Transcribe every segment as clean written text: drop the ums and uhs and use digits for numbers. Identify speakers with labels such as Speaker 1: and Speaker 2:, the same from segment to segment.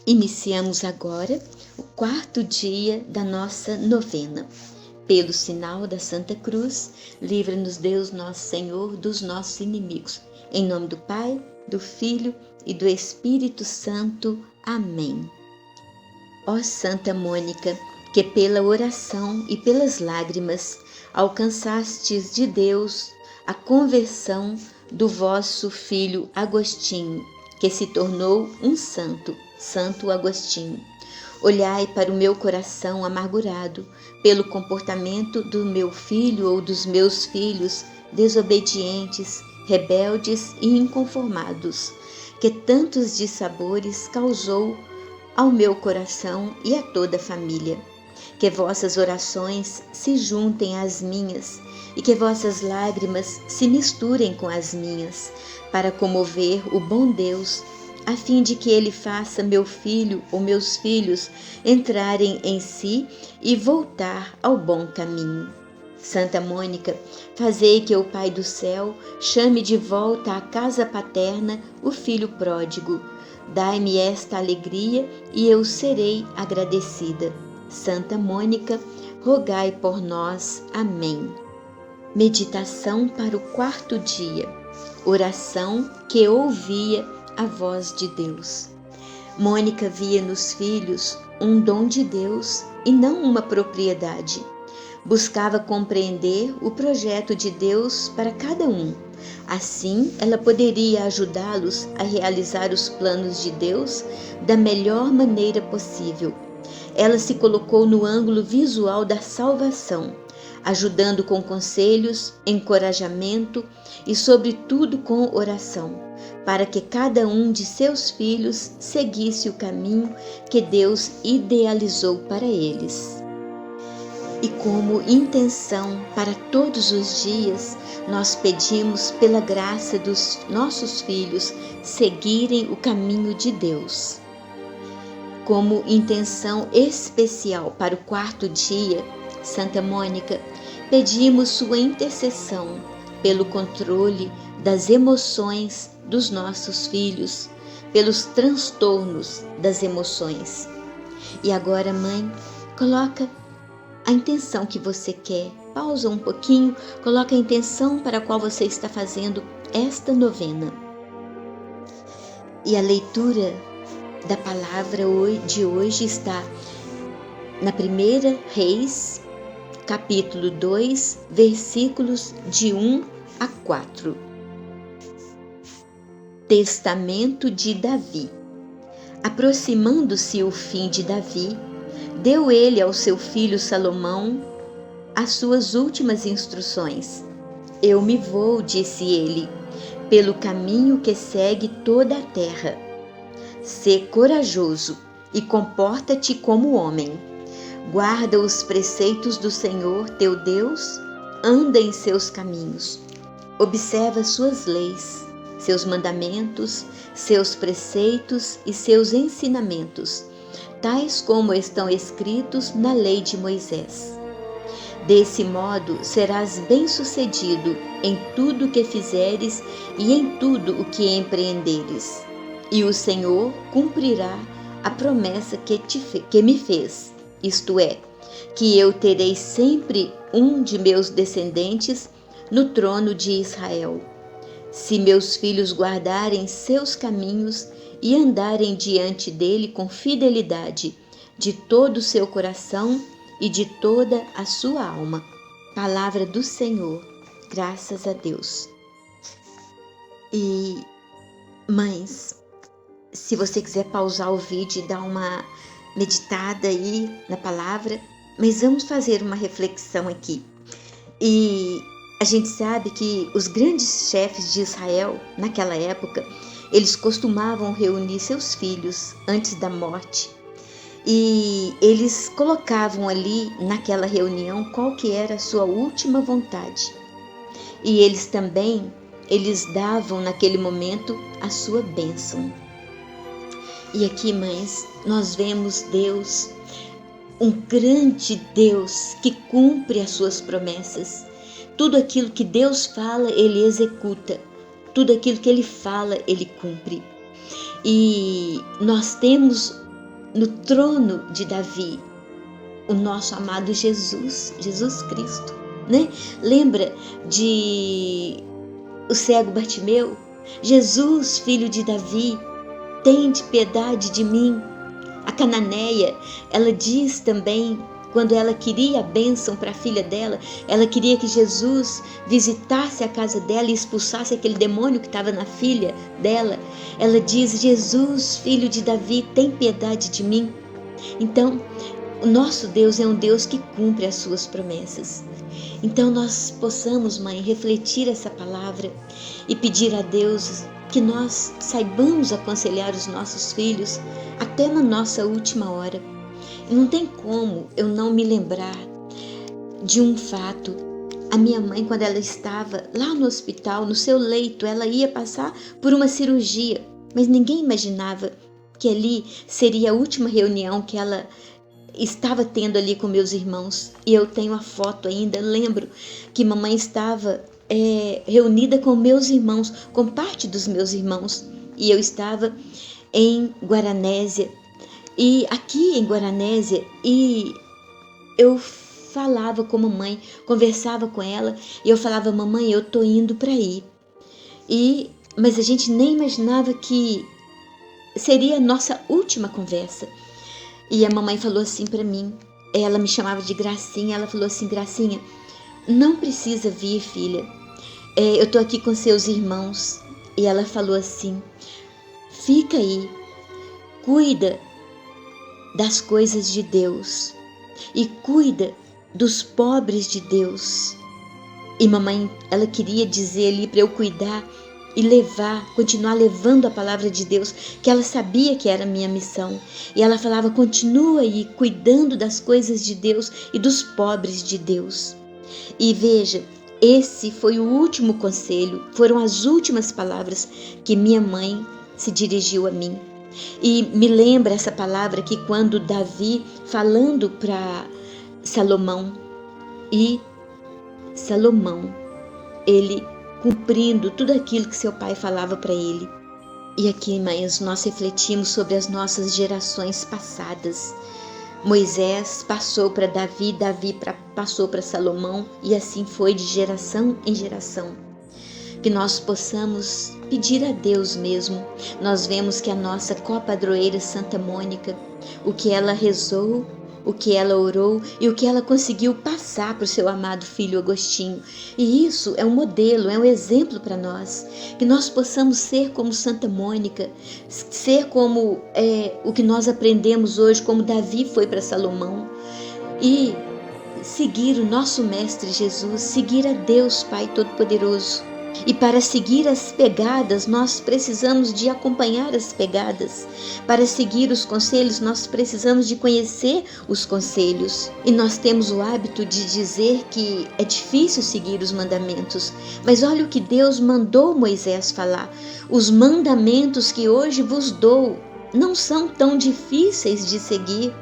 Speaker 1: Iniciamos agora o 4º dia da nossa novena. Pelo sinal da Santa Cruz, livra-nos Deus nosso Senhor dos nossos inimigos. Em nome do Pai, do Filho e do Espírito Santo. Amém. Ó Santa Mônica, que pela oração e pelas lágrimas alcançastes de Deus a conversão do vosso filho Agostinho, que se tornou um santo, Santo Agostinho. Olhai para o meu coração amargurado pelo comportamento do meu filho ou dos meus filhos desobedientes, rebeldes e inconformados, que tantos dissabores causou ao meu coração e a toda a família. Que vossas orações se juntem às minhas e que vossas lágrimas se misturem com as minhas, para comover o bom Deus, a fim de que Ele faça meu filho ou meus filhos entrarem em si e voltar ao bom caminho. Santa Mônica, fazei que o Pai do céu chame de volta à casa paterna o filho pródigo. Dai-me esta alegria e eu serei agradecida. Santa Mônica, rogai por nós. Amém. Meditação para o 4º dia. Oração que ouvia a voz de Deus. Mônica via nos filhos um dom de Deus e não uma propriedade. Buscava compreender o projeto de Deus para cada um. Assim, ela poderia ajudá-los a realizar os planos de Deus da melhor maneira possível. Ela se colocou no ângulo visual da salvação, ajudando com conselhos, encorajamento e, sobretudo, com oração, para que cada um de seus filhos seguisse o caminho que Deus idealizou para eles. E como intenção para todos os dias, nós pedimos pela graça dos nossos filhos seguirem o caminho de Deus. Como intenção especial para o 4º dia, Santa Mônica, pedimos sua intercessão pelo controle das emoções dos nossos filhos, pelos transtornos das emoções. E agora, mãe, coloca a intenção que você quer. Pausa um pouquinho, coloca a intenção para a qual você está fazendo esta novena. E a leitura da palavra de hoje está na 1 Reis, capítulo 2, versículos de 1 a 4. Testamento de Davi. Aproximando-se o fim de Davi, deu ele ao seu filho Salomão as suas últimas instruções. Eu me vou, disse ele, pelo caminho que segue toda a terra. Sê corajoso e comporta-te como homem. Guarda os preceitos do Senhor teu Deus, anda em seus caminhos. Observa suas leis, seus mandamentos, seus preceitos e seus ensinamentos, tais como estão escritos na lei de Moisés. Desse modo serás bem-sucedido em tudo o que fizeres e em tudo o que empreenderes. E o Senhor cumprirá a promessa que me fez, isto é, que eu terei sempre um de meus descendentes no trono de Israel. Se meus filhos guardarem seus caminhos e andarem diante dele com fidelidade, de todo o seu coração e de toda a sua alma. Palavra do Senhor, graças a Deus. E, mães, se você quiser pausar o vídeo e dar uma meditada aí na palavra, mas vamos fazer uma reflexão aqui. E a gente sabe que os grandes chefes de Israel, naquela época, eles costumavam reunir seus filhos antes da morte. E eles colocavam ali, naquela reunião, qual que era a sua última vontade. E eles davam naquele momento a sua bênção. E aqui, mães, nós vemos Deus, um grande Deus que cumpre as suas promessas. Tudo aquilo que Deus fala, Ele executa. Tudo aquilo que Ele fala, Ele cumpre. E nós temos no trono de Davi, o nosso amado Jesus Cristo, né? Lembra de o cego Bartimeu? Jesus, filho de Davi, tende piedade de mim. A cananeia, ela diz também, quando ela queria a bênção para a filha dela, ela queria que Jesus visitasse a casa dela e expulsasse aquele demônio que estava na filha dela. Ela diz: Jesus, filho de Davi, tem piedade de mim. Então, o nosso Deus é um Deus que cumpre as suas promessas. Então nós possamos, mãe, refletir essa palavra e pedir a Deus que nós saibamos aconselhar os nossos filhos até na nossa última hora. E não tem como eu não me lembrar de um fato. A minha mãe, quando ela estava lá no hospital, no seu leito, ela ia passar por uma cirurgia, mas ninguém imaginava que ali seria a última reunião que ela estava tendo ali com meus irmãos. E eu tenho a foto ainda, lembro que mamãe estava reunida com meus irmãos, com parte dos meus irmãos, e eu estava em Guaranésia. E aqui em Guaranésia, e eu falava com mamãe, conversava com ela, e eu falava: mamãe, eu tô indo para aí. Mas a gente nem imaginava que seria a nossa última conversa. E a mamãe falou assim para mim, ela me chamava de Gracinha, ela falou assim: Gracinha, não precisa vir, filha, eu tô aqui com seus irmãos. E ela falou assim: fica aí, cuida das coisas de Deus e cuida dos pobres de Deus. E mamãe, ela queria dizer ali para eu cuidar e continuar levando a palavra de Deus, que ela sabia que era a minha missão. E ela falava: continua aí cuidando das coisas de Deus e dos pobres de Deus. E veja, esse foi o último conselho, foram as últimas palavras que minha mãe se dirigiu a mim. E me lembra essa palavra que quando Davi, falando para Salomão, e Salomão, ele cumprindo tudo aquilo que seu pai falava para ele. E aqui, mães, nós refletimos sobre as nossas gerações passadas. Moisés passou para Davi, Davi passou para Salomão, e assim foi de geração em geração. Que nós possamos pedir a Deus mesmo. Nós vemos que a nossa copadroeira Santa Mônica, o que ela rezou, o que ela orou e o que ela conseguiu passar para o seu amado filho Agostinho. E isso é um modelo, é um exemplo para nós. Que nós possamos ser como Santa Mônica, ser como o que nós aprendemos hoje, como Davi foi para Salomão. E seguir o nosso Mestre Jesus, seguir a Deus Pai Todo-Poderoso. E para seguir as pegadas, nós precisamos de acompanhar as pegadas. Para seguir os conselhos, nós precisamos de conhecer os conselhos. E nós temos o hábito de dizer que é difícil seguir os mandamentos. Mas olha o que Deus mandou Moisés falar. Os mandamentos que hoje vos dou não são tão difíceis de seguir.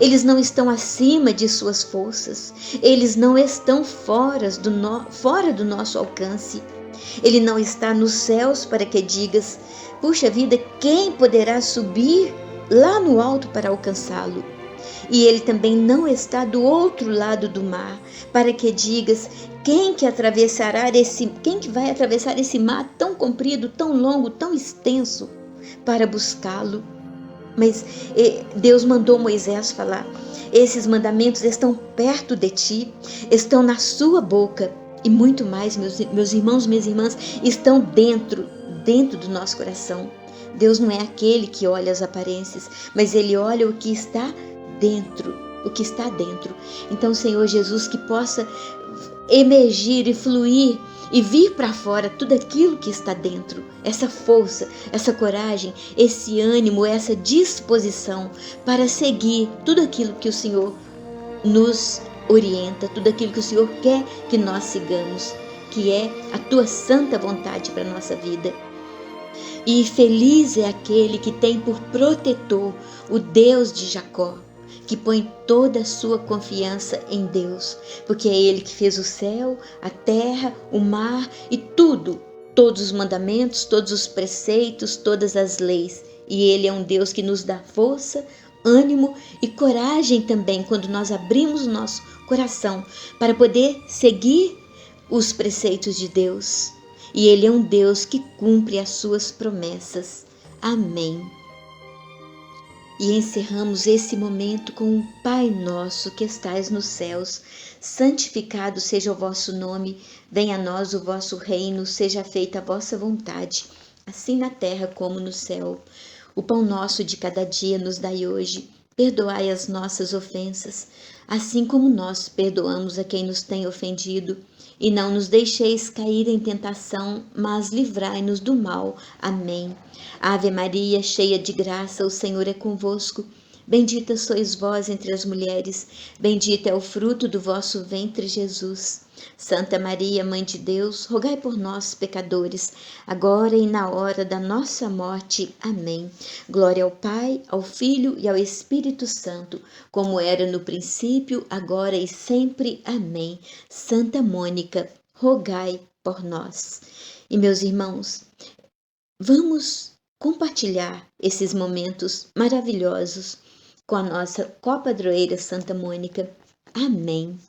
Speaker 1: Eles não estão acima de suas forças. Eles não estão fora do nosso alcance. Ele não está nos céus para que digas: puxa vida, quem poderá subir lá no alto para alcançá-lo? E ele também não está do outro lado do mar para que digas: quem que vai atravessar esse mar tão comprido, tão longo, tão extenso para buscá-lo? Mas Deus mandou Moisés falar: esses mandamentos estão perto de ti, estão na sua boca. E muito mais, meus irmãos, minhas irmãs, estão dentro do nosso coração. Deus não é aquele que olha as aparências, mas Ele olha o que está dentro, Então, Senhor Jesus, que possa emergir e fluir e vir para fora tudo aquilo que está dentro, essa força, essa coragem, esse ânimo, essa disposição para seguir tudo aquilo que o Senhor nos orienta, tudo aquilo que o Senhor quer que nós sigamos, que é a tua santa vontade para a nossa vida. E feliz é aquele que tem por protetor o Deus de Jacó, que põe toda a sua confiança em Deus, porque é Ele que fez o céu, a terra, o mar e tudo, todos os mandamentos, todos os preceitos, todas as leis. E Ele é um Deus que nos dá força, ânimo e coragem também quando nós abrimos o nosso coração para poder seguir os preceitos de Deus. E Ele é um Deus que cumpre as suas promessas. Amém. E encerramos esse momento com o Pai nosso que estais nos céus, santificado seja o vosso nome, venha a nós o vosso reino, seja feita a vossa vontade, assim na terra como no céu. O pão nosso de cada dia nos dai hoje, perdoai as nossas ofensas, assim como nós perdoamos a quem nos tem ofendido, e não nos deixeis cair em tentação, mas livrai-nos do mal. Amém. Ave Maria, cheia de graça, o Senhor é convosco. Bendita sois vós entre as mulheres, bendito é o fruto do vosso ventre, Jesus. Santa Maria, Mãe de Deus, rogai por nós, pecadores, agora e na hora da nossa morte. Amém. Glória ao Pai, ao Filho e ao Espírito Santo, como era no princípio, agora e sempre. Amém. Santa Mônica, rogai por nós. E meus irmãos, vamos compartilhar esses momentos maravilhosos com a nossa copadroeira Santa Mônica. Amém.